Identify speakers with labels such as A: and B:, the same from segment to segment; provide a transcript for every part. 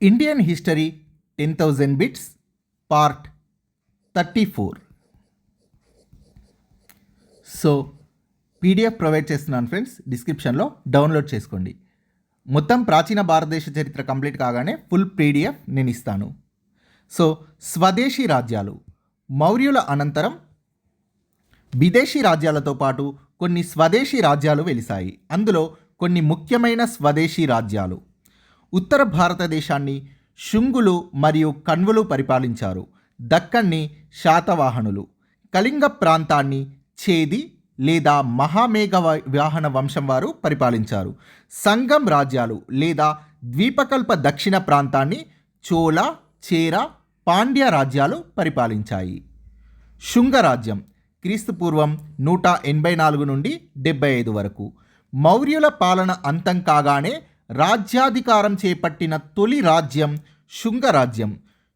A: Indian history 10,000 bits part 34. So PDF provide చేస్తున్నాను friends, డిస్క్రిప్షన్లో download చేసుకోండి. మొత్తం ప్రాచీన భారతదేశ చరిత్ర కంప్లీట్ కాగానే ఫుల్ పీడిఎఫ్ నేను ఇస్తాను. సో స్వదేశీ రాజ్యాలు. మౌర్యుల అనంతరం విదేశీ రాజ్యాలతో పాటు కొన్ని స్వదేశీ రాజ్యాలు వెలిశాయి. అందులో కొన్ని ముఖ్యమైన స్వదేశీ రాజ్యాలు. ఉత్తర భారతదేశాన్ని శుంగులు మరియు కణ్వులు పరిపాలించారు. దక్కన్ని శాతవాహనులు, కళింగ ప్రాంతాన్ని చేది లేదా మహామేఘ వాహన వంశం వారు పరిపాలించారు. సంగం రాజ్యాలు లేదా ద్వీపకల్ప దక్షిణ ప్రాంతాన్ని చోళ, చేర, పాండ్య రాజ్యాలు పరిపాలించాయి. శుంగరాజ్యం క్రీస్తుపూర్వం 184 నుండి 75 వరకు. మౌర్యుల పాలన అంతం కాగానే రాజ్యాధికారం చేపట్టిన తొలి రాజ్యం శుంగరాజ్యం.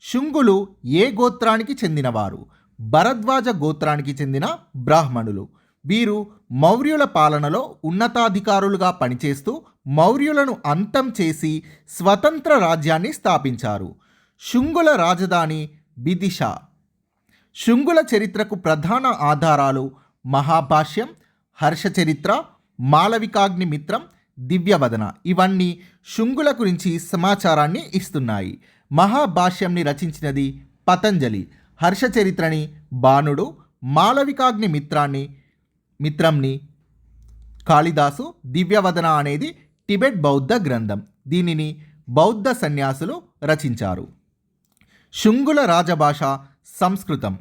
A: శుంగులు ఏ గోత్రానికి చెందినవారు? భరద్వాజ గోత్రానికి చెందిన బ్రాహ్మణులు. వీరు మౌర్యుల పాలనలో ఉన్నతాధికారులుగా పనిచేస్తూ మౌర్యులను అంతం చేసి స్వతంత్ర రాజ్యాన్ని స్థాపించారు. శుంగుల రాజధాని విదిశా. శుంగుల చరిత్రకు ప్రధాన ఆధారాలు మహాభాష్యం, హర్షచరిత్ర, మాళవికాగ్నిమిత్రం, దివ్యవదన. ఇవన్నీ శుంగుల గురించి సమాచారాన్ని ఇస్తున్నాయి. మహాభాష్యంని రచించినది పతంజలి, హర్షచరిత్రని బాణుడు, మాళవికాగ్నిమిత్రంని కాళిదాసు, దివ్యవదన అనేది టిబెట్ బౌద్ధ గ్రంథం. దీనిని బౌద్ధ సన్యాసులు రచించారు. శుంగుల రాజభాష సంస్కృతం.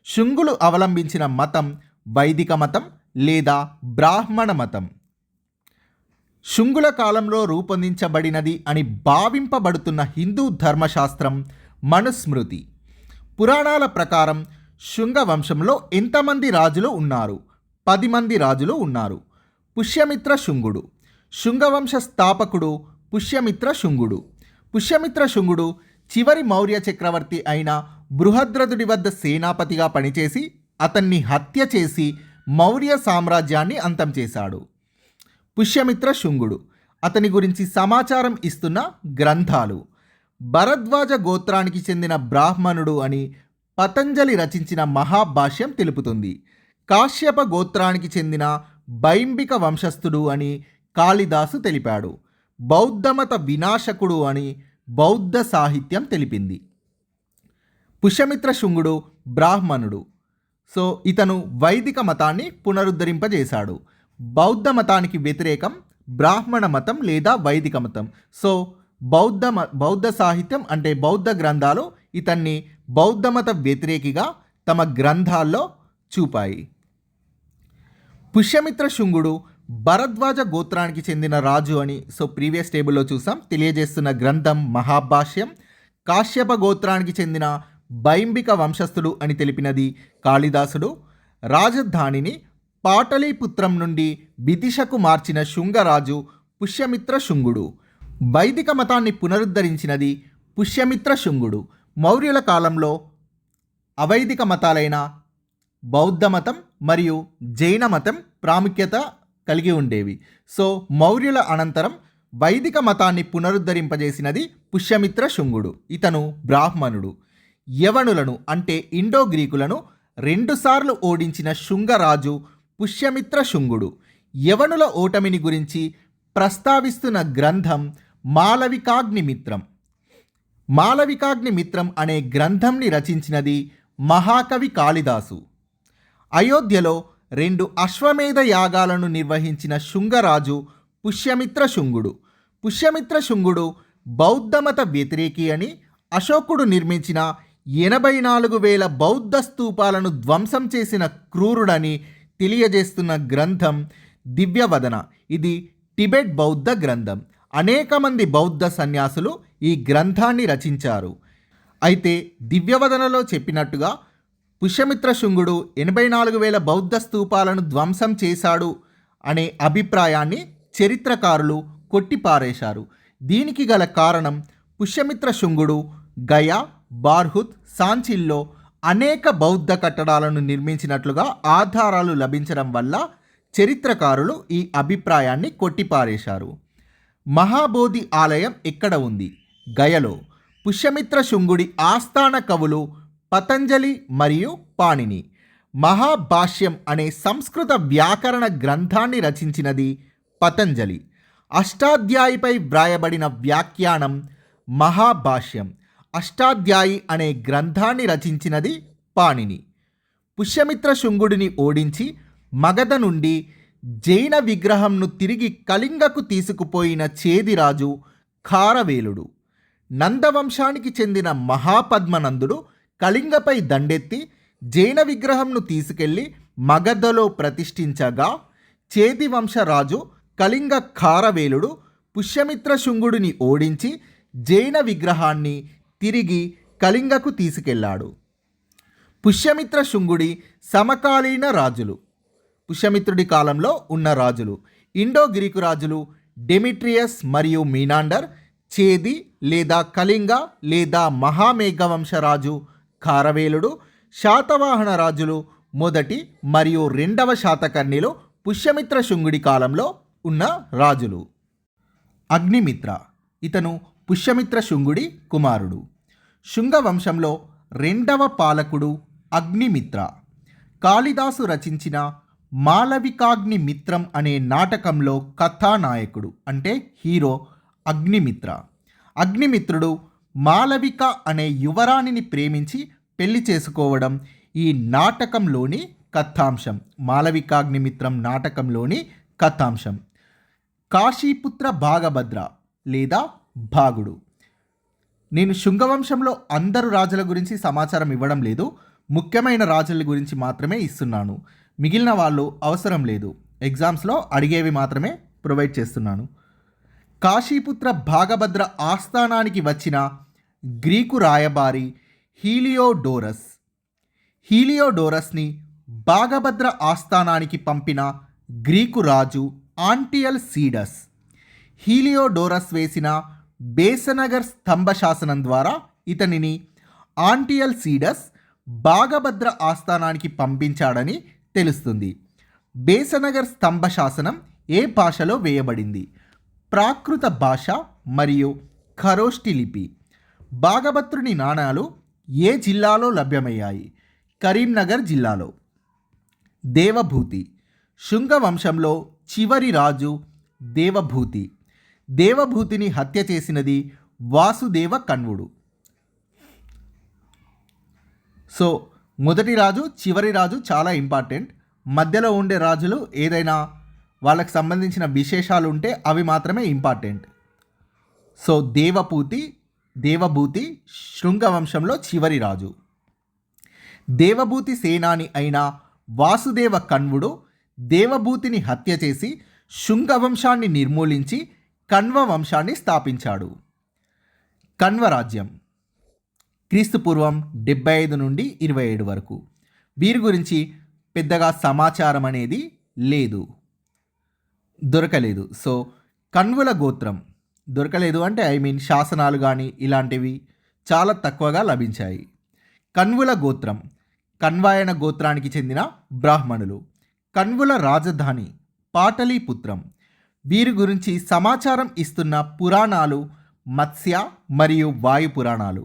A: శుంగులు అవలంబించిన మతం వైదిక మతం లేదా బ్రాహ్మణ మతం. శుంగుల కాలంలో రూపొందించబడినది అని భావింపబడుతున్న హిందూ ధర్మశాస్త్రం మనుస్మృతి. పురాణాల ప్రకారం శుంగ వంశంలో ఎంతమంది రాజులు ఉన్నారు? 10 మంది రాజులు ఉన్నారు. పుష్యమిత్ర శుంగుడు. శుంగవంశ స్థాపకుడు పుష్యమిత్ర శుంగుడు. పుష్యమిత్ర శుంగుడు చివరి మౌర్య చక్రవర్తి అయిన బృహద్రథుడి వద్ద సేనాపతిగా పనిచేసి అతన్ని హత్య చేసి మౌర్య సామ్రాజ్యాన్ని అంతం చేశాడు. పుష్యమిత్ర శుంగుడు. అతని గురించి సమాచారం ఇస్తున్న గ్రంథాలు భరద్వాజ గోత్రానికి చెందిన బ్రాహ్మణుడు అని పతంజలి రచించిన మహాభాష్యం తెలుపుతుంది. కాశ్యప గోత్రానికి చెందిన బైంబిక వంశస్థుడు అని కాళిదాసు తెలిపాడు. బౌద్ధమత వినాశకుడు అని బౌద్ధ సాహిత్యం తెలిపింది. పుష్యమిత్ర శుంగుడు బ్రాహ్మణుడు. సో ఇతను వైదిక మతాన్ని పునరుద్ధరింపజేశాడు. బౌద్ధ మతానికి వ్యతిరేకం బ్రాహ్మణ మతం లేదా వైదిక మతం. సో బౌద్ధ సాహిత్యం అంటే బౌద్ధ గ్రంథాలు ఇతన్ని బౌద్ధమత వ్యతిరేకిగా తమ గ్రంథాల్లో చూపాయి. పుష్యమిత్ర శుంగుడు భరద్వాజ గోత్రానికి చెందిన రాజు అని ప్రీవియస్ టేబుల్లో చూసాం. తెలియజేస్తున్న గ్రంథం మహాభాష్యం. కాశ్యప గోత్రానికి చెందిన బైంబిక వంశస్థుడు అని తెలిపినది కాళిదాసుడు. రాజధానిని పాటలీపుత్రం నుండి విదిశకు మార్చిన శుంగరాజు పుష్యమిత్ర శుంగుడు. వైదిక మతాన్ని పునరుద్ధరించినది పుష్యమిత్ర శుంగుడు. మౌర్యుల కాలంలో అవైదిక మతాలైన బౌద్ధ మతం మరియు జైన మతం ప్రాముఖ్యత కలిగి ఉండేవి. సో మౌర్యుల అనంతరం వైదిక మతాన్ని పునరుద్ధరింపజేసినది పుష్యమిత్ర శుంగుడు. ఇతను బ్రాహ్మణుడు. యవనులను అంటే ఇండో గ్రీకులను 2 సార్లు ఓడించిన శుంగరాజు పుష్యమిత్ర శుంగుడు. యవనుల ఓటమిని గురించి ప్రస్తావిస్తున్న గ్రంథం మాళవికాగ్నిమిత్రం. మాళవికాగ్నిమిత్రం అనే గ్రంథంని రచించినది మహాకవి కాళిదాసు. అయోధ్యలో 2 అశ్వమేధ యాగాలను నిర్వహించిన శుంగరాజు పుష్యమిత్ర శుంగుడు. పుష్యమిత్ర శుంగుడు బౌద్ధమత వ్యతిరేకి అని, అశోకుడు నిర్మించిన 84,000 బౌద్ధ స్తూపాలను ధ్వంసం చేసిన క్రూరుడని తెలియజేస్తున్న గ్రంథం దివ్యవదన. ఇది టిబెట్ బౌద్ధ గ్రంథం. అనేక మంది బౌద్ధ సన్యాసులు ఈ గ్రంథాన్ని రచించారు. అయితే దివ్యవదనలో చెప్పినట్టుగా పుష్యమిత్ర శుంగుడు 84,000 బౌద్ధ స్తూపాలను ధ్వంసం చేశాడు అనే అభిప్రాయాన్ని చరిత్రకారులు కొట్టిపారేశారు. దీనికి గల కారణం పుష్యమిత్ర శుంగుడు గయా, బార్హుత్, సాంచిల్లో అనేక బౌద్ధ కట్టడాలను నిర్మించినట్లుగా ఆధారాలు లభించడం వల్ల చరిత్రకారులు ఈ అభిప్రాయాన్ని కొట్టిపారేశారు. మహాబోధి ఆలయం ఎక్కడ ఉంది? గయలో పుష్యమిత్ర శుంగుడి ఆస్థాన కవులు పతంజలి మరియు పాణిని. మహాభాష్యం అనే సంస్కృత వ్యాకరణ గ్రంథాన్ని రచించినది పతంజలి. అష్టాధ్యాయిపై వ్రాయబడిన వ్యాఖ్యానం మహాభాష్యం. అష్టాధ్యాయి అనే గ్రంథాన్ని రచించినది పాణిని. పుష్యమిత్ర శుంగుడిని ఓడించి మగధ నుండి జైన విగ్రహంను తిరిగి కళింగకు తీసుకుపోయిన చేదిరాజు ఖారవేలుడు. నందవంశానికి చెందిన మహాపద్మనందుడు కళింగపై దండెత్తి జైన విగ్రహంను తీసుకెళ్లి మగధలో ప్రతిష్ఠించగా చేదివంశరాజు కళింగ ఖారవేలుడు పుష్యమిత్ర శుంగుడిని ఓడించి జైన విగ్రహాన్ని తిరిగి కళింగకు తీసుకెళ్లాడు. పుష్యమిత్ర శుంగుడి సమకాలీన రాజులు. పుష్యమిత్రుడి కాలంలో ఉన్న రాజులు ఇండో గ్రీకు రాజులు డెమిట్రియస్ మరియు మీనాండర్, చేది లేదా కళింగ లేదా మహామేఘవంశరాజు ఖారవేలుడు, శాతవాహన రాజులు మొదటి మరియు రెండవ శాతకర్ణిలో పుష్యమిత్ర శుంగుడి కాలంలో ఉన్న రాజులు. అగ్నిమిత్ర ఇతను పుష్యమిత్ర శుంగుడి కుమారుడు. శుంగ వంశంలో రెండవ పాలకుడు అగ్నిమిత్ర. కాళిదాసు రచించిన మాళవికాగ్నిమిత్రం అనే నాటకంలో కథానాయకుడు అంటే హీరో అగ్నిమిత్ర. అగ్నిమిత్రుడు మాళవిక అనే యువరాణిని ప్రేమించి పెళ్లి చేసుకోవడం ఈ నాటకంలోని కథాంశం. మాళవికాగ్నిమిత్రం నాటకంలోని కథాంశం. కాశీపుత్ర భాగభద్ర లేదా భాగుడు. నేను శుంగవంశంలో అందరు రాజుల గురించి సమాచారం ఇవ్వడం లేదు, ముఖ్యమైన రాజుల గురించి మాత్రమే ఇస్తున్నాను. మిగిలిన వాళ్ళు అవసరం లేదు, ఎగ్జామ్స్లో అడిగేవి మాత్రమే ప్రొవైడ్ చేస్తున్నాను. కాశీపుత్ర భాగభద్ర ఆస్థానానికి వచ్చిన గ్రీకు రాయబారి హీలియోడోరస్. హీలియోడోరస్ని భాగభద్ర ఆస్థానానికి పంపిన గ్రీకు రాజు ఆంటియల్ సీడస్. హీలియోడోరస్ వేసిన బేసనగర్ స్తంభ శాసనం ద్వారా ఇతనిని ఆంటియల్ సీడస్ భాగభద్ర ఆస్థానానికి పంపించాడని తెలుస్తుంది. బేసనగర్ స్తంభ శాసనం ఏ భాషలో వేయబడింది? ప్రాకృత భాష మరియు ఖరోష్టి లిపి. భాగభద్రుని నాణాలు ఏ జిల్లాలో లభ్యమయ్యాయి? కరీంనగర్ జిల్లాలో. దేవభూతి. శుంగ వంశంలో చివరి రాజు దేవభూతి. దేవభూతిని హత్య చేసినది వాసుదేవ కణ్వుడు. సో మొదటి రాజు చివరి రాజు చాలా ఇంపార్టెంట్. మధ్యలో ఉండే రాజులు ఏదైనా వాళ్ళకి సంబంధించిన విశేషాలు ఉంటే అవి మాత్రమే ఇంపార్టెంట్. సో దేవభూతి శృంగవంశంలో చివరి రాజు. దేవభూతి సేనాని అయిన వాసుదేవ కణ్వుడు దేవభూతిని హత్య చేసి శుంగవంశాన్ని నిర్మూలించి కణ్వ వంశాన్ని స్థాపించాడు. కణ్వరాజ్యం క్రీస్తుపూర్వం 75 నుండి 27 వరకు. వీరి గురించి పెద్దగా సమాచారం అనేది దొరకలేదు. సో కణ్వుల గోత్రం దొరకలేదు అంటే శాసనాలు కానీ ఇలాంటివి చాలా తక్కువగా లభించాయి. కణ్వుల గోత్రం కణ్వాయన గోత్రానికి చెందిన బ్రాహ్మణులు. కణ్వుల రాజధాని పాటలీపుత్రం. వీరి గురించి సమాచారం ఇస్తున్న పురాణాలు మత్స్య మరియు వాయు పురాణాలు.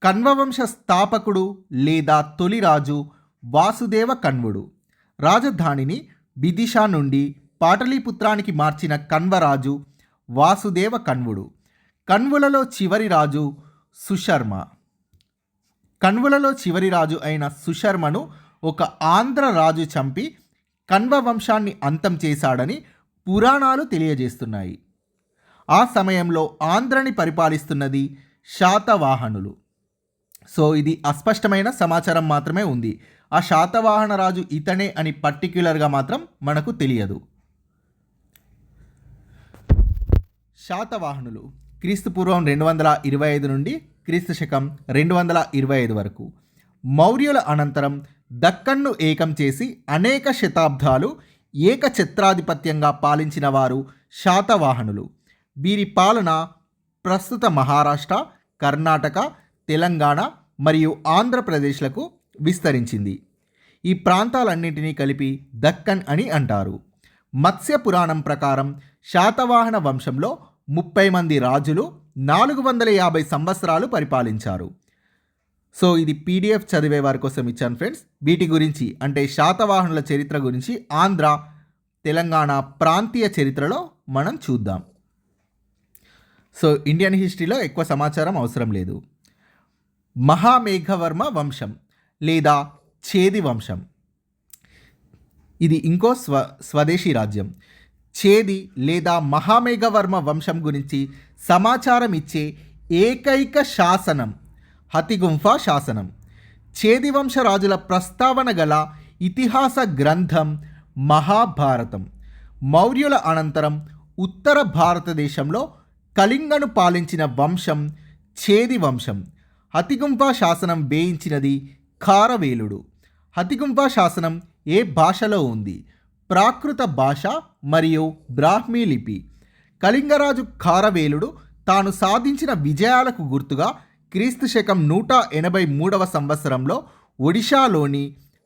A: కణ్వవంశ స్థాపకుడు లేదా తొలి రాజు వాసుదేవ కణ్వుడు. రాజధానిని విదిశా నుండి పాటలీపుత్రానికి మార్చిన కణ్వరాజు వాసుదేవ కణ్వుడు. కణ్వులలో చివరి రాజు సుశర్మ. కణ్వులలో చివరి రాజు అయిన సుశర్మను ఒక ఆంధ్ర రాజు చంపి కణ్వ వంశాన్ని అంతం చేశాడని పురాణాలు తెలియజేస్తున్నాయి. ఆ సమయంలో ఆంధ్రని పరిపాలిస్తున్నది శాతవాహనులు. సో ఇది అస్పష్టమైన సమాచారం మాత్రమే ఉంది. ఆ శాతవాహన రాజు ఇతనే అని పర్టిక్యులర్గా మాత్రం మనకు తెలియదు. శాతవాహనులు క్రీస్తుపూర్వం 225 నుండి క్రీస్తు శకం 225 వరకు. మౌర్యుల అనంతరం దక్కన్ను ఏకం చేసి అనేక శతాబ్దాలు ఏకఛత్రాధిపత్యంగా పాలించిన వారు శాతవాహనులు. వీరి పాలన ప్రస్తుత మహారాష్ట్ర, కర్ణాటక, తెలంగాణ మరియు ఆంధ్రప్రదేశ్లకు విస్తరించింది. ఈ ప్రాంతాలన్నింటినీ కలిపి దక్కన్ అని అంటారు. మత్స్య పురాణం ప్రకారం శాతవాహన వంశంలో 30 మంది రాజులు 450 సంవత్సరాలు పరిపాలించారు. సో ఇది పీడిఎఫ్ చదివే వారి కోసం ఇచ్చాను ఫ్రెండ్స్. వీటి గురించి అంటే శాతవాహనుల చరిత్ర గురించి ఆంధ్ర, తెలంగాణ ప్రాంతీయ చరిత్రలో మనం చూద్దాం. సో ఇండియన్ హిస్టరీలో ఎక్కువ సమాచారం అవసరం లేదు. మహామేఘవర్మ వంశం లేదా చేది వంశం, ఇది ఇంకో స్వదేశీ రాజ్యం. చేది లేదా మహామేఘవర్మ వంశం గురించి సమాచారం ఇచ్చే ఏకైక శాసనం హతిగుంఫా శాసనం. చేది వంశరాజుల ప్రస్తావన గల ఇతిహాస గ్రంథం మహాభారతం. మౌర్యుల అనంతరం ఉత్తర భారతదేశంలో కళింగను పాలించిన వంశం చేది వంశం. హతిగుంఫా శాసనం వేయించినది ఖారవేలుడు. హతిగుంఫా శాసనం ఏ భాషలో ఉంది? ప్రాకృత భాష మరియు బ్రాహ్మీ లిపి. కళింగరాజు ఖారవేలుడు తాను సాధించిన విజయాలకు గుర్తుగా క్రీస్తు శకం 183వ సంవత్సరంలో ఒడిషాలోని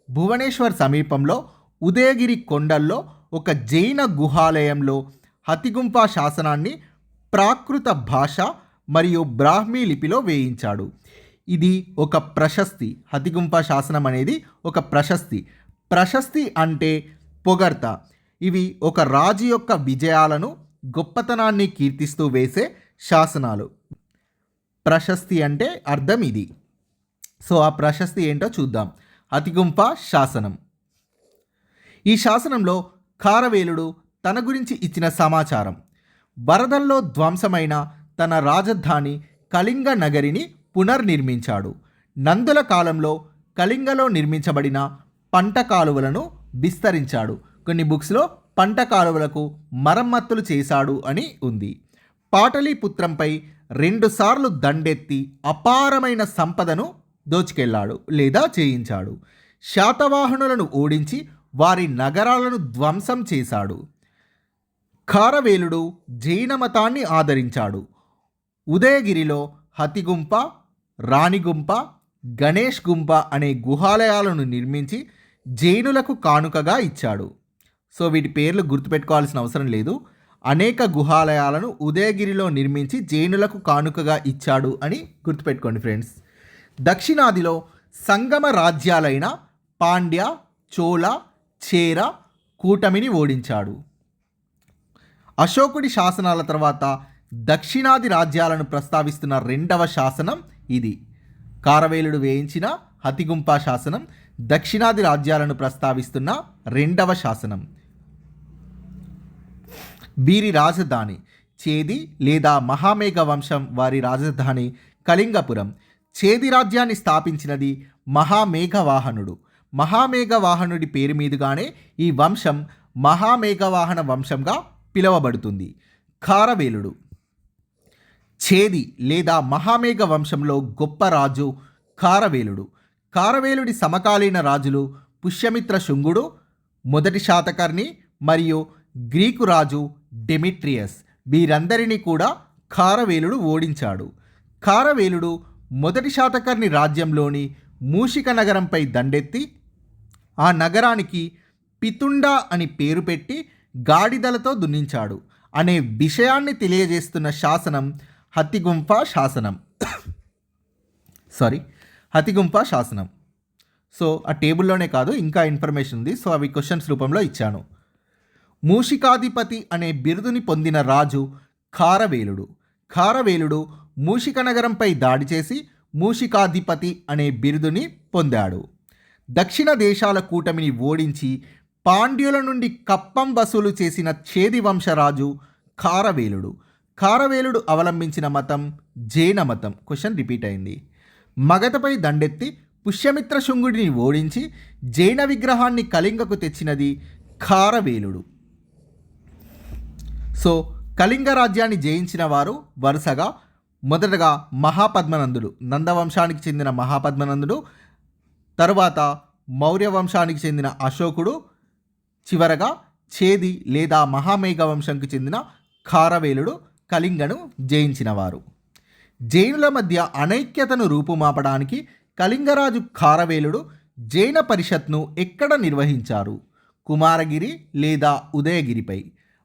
A: భువనేశ్వర్ సమీపంలో ఉదయగిరి కొండల్లో ఒక జైన గుహాలయంలో హతిగుంఫా శాసనాన్ని ప్రాకృత భాష మరియు బ్రాహ్మీ లిపిలో వేయించాడు. ఇది ఒక ప్రశస్తి. హతిగుంఫా శాసనం అనేది ఒక ప్రశస్తి. ప్రశస్తి అంటే పొగడ్త. ఇవి ఒక రాజు యొక్క విజయాలను, గొప్పతనాన్ని కీర్తిస్తూ వేసే శాసనాలు. ప్రశస్తి అంటే అర్థం ఇది. సో ఆ ప్రశస్తి ఏంటో చూద్దాం. హతిగుంఫా శాసనం. ఈ శాసనంలో ఖారవేలుడు తన గురించి ఇచ్చిన సమాచారం: వరదల్లో ధ్వంసమైన తన రాజధాని కళింగ నగరిని పునర్నిర్మించాడు. నందుల కాలంలో కళింగలో నిర్మించబడిన పంట కాలువలను విస్తరించాడు. కొన్ని బుక్స్లో పంట కాలువలకు మరమ్మతులు చేశాడు అని ఉంది. పాటలీపుత్రంపై 2 సార్లు దండెత్తి అపారమైన సంపదను దోచుకెళ్లాడు లేదా చేయించాడు. శాతవాహనులను ఓడించి వారి నగరాలను ధ్వంసం చేశాడు. ఖారవేలుడు జైన మతాన్ని ఆదరించాడు. ఉదయగిరిలో హతిగుంప, రాణిగుంప, గణేష్ గుంప అనే గుహాలయాలను నిర్మించి జైనులకు కానుకగా ఇచ్చాడు. సో వీటి పేర్లు గుర్తుపెట్టుకోవాల్సిన అవసరం లేదు. అనేక గుహాలయాలను ఉదయగిరిలో నిర్మించి జైనులకు కానుకగా ఇచ్చాడు అని గుర్తుపెట్టుకోండి ఫ్రెండ్స్. దక్షిణాదిలో సంగమ రాజ్యాలైన పాండ్య, చోళ, చేర కూటమిని ఓడించాడు. అశోకుడి శాసనాల తర్వాత దక్షిణాది రాజ్యాలను ప్రస్తావిస్తున్న 2వ శాసనం ఇది. ఖారవేలుడు వేయించిన హతిగుంఫా శాసనం దక్షిణాది రాజ్యాలను ప్రస్తావిస్తున్న 2వ శాసనం. వీరి రాజధాని చేది లేదా మహామేఘ వంశం వారి రాజధాని కళింగపురం. చేది రాజ్యాన్ని స్థాపించినది మహామేఘవాహనుడు. మహామేఘవాహనుడి పేరు మీదుగానే ఈ వంశం మహామేఘవాహన వంశంగా పిలువబడుతుంది. ఖారవేలుడు. చేది లేదా మహామేఘ వంశంలో గొప్ప రాజు ఖారవేలుడు. ఖారవేలుడి సమకాలీన రాజులు పుష్యమిత్ర శుంగుడు, మొదటి శాతకర్ణి మరియు గ్రీకు రాజు డెమిట్రియస్. వీరందరినీ కూడా ఖారవేలుడు ఓడించాడు. ఖారవేలుడు మొదటి శాతకర్ణి రాజ్యంలోని మూషిక నగరంపై దండెత్తి ఆ నగరానికి పితుండా అని పేరు పెట్టి గాడిదలతో దున్నించాడు అనే విషయాన్ని తెలియజేస్తున్న శాసనం హతిగుంఫా శాసనం. హతిగుంఫా శాసనం. సో ఆ టేబుల్లోనే కాదు ఇంకా ఇన్ఫర్మేషన్ ఉంది. సో అవి క్వశ్చన్స్ రూపంలో ఇచ్చాను. మూషికాధిపతి అనే బిరుదుని పొందిన రాజు ఖారవేలుడు. ఖారవేలుడు మూషిక నగరంపై దాడి చేసి మూషికాధిపతి అనే బిరుదుని పొందాడు. దక్షిణ దేశాల కూటమిని ఓడించి పాండ్యుల నుండి కప్పం వసూలు చేసిన చేది వంశరాజు ఖారవేలుడు. ఖారవేలుడు అవలంబించిన మతం జైన మతం. క్వశ్చన్ రిపీట్ అయింది. మగధపై దండెత్తి పుష్యమిత్ర శుంగుడిని ఓడించి జైన విగ్రహాన్ని కళింగకు తెచ్చినది ఖారవేలుడు. సో కళింగ రాజ్యాన్ని జయించిన వారు వరుసగా మొదటగా మహాపద్మనందుడు, నందవంశానికి చెందిన మహాపద్మనందుడు, తరువాత మౌర్య వంశానికి చెందిన అశోకుడు, చివరగా చేది లేదా మహామేఘ వంశంకి చెందిన ఖారవేలుడు కళింగను జయించినవారు. జైనుల మధ్య అనైక్యతను రూపుమాపడానికి కళింగరాజు ఖారవేలుడు జైన పరిషత్ను ఎక్కడ నిర్వహించారు? కుమారగిరి లేదా ఉదయగిరిపై.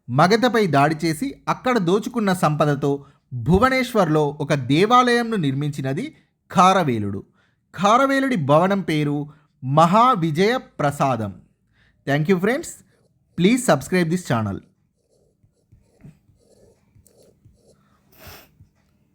A: మగధపై దాడి చేసి అక్కడ దోచుకున్న సంపదతో భువనేశ్వర్లో ఒక దేవాలయంను నిర్మించినది ఖారవేలుడు. ఖారవేలుడి భవనం పేరు మహావిజయ ప్రసాదం. Thank you friends. Please subscribe this channel.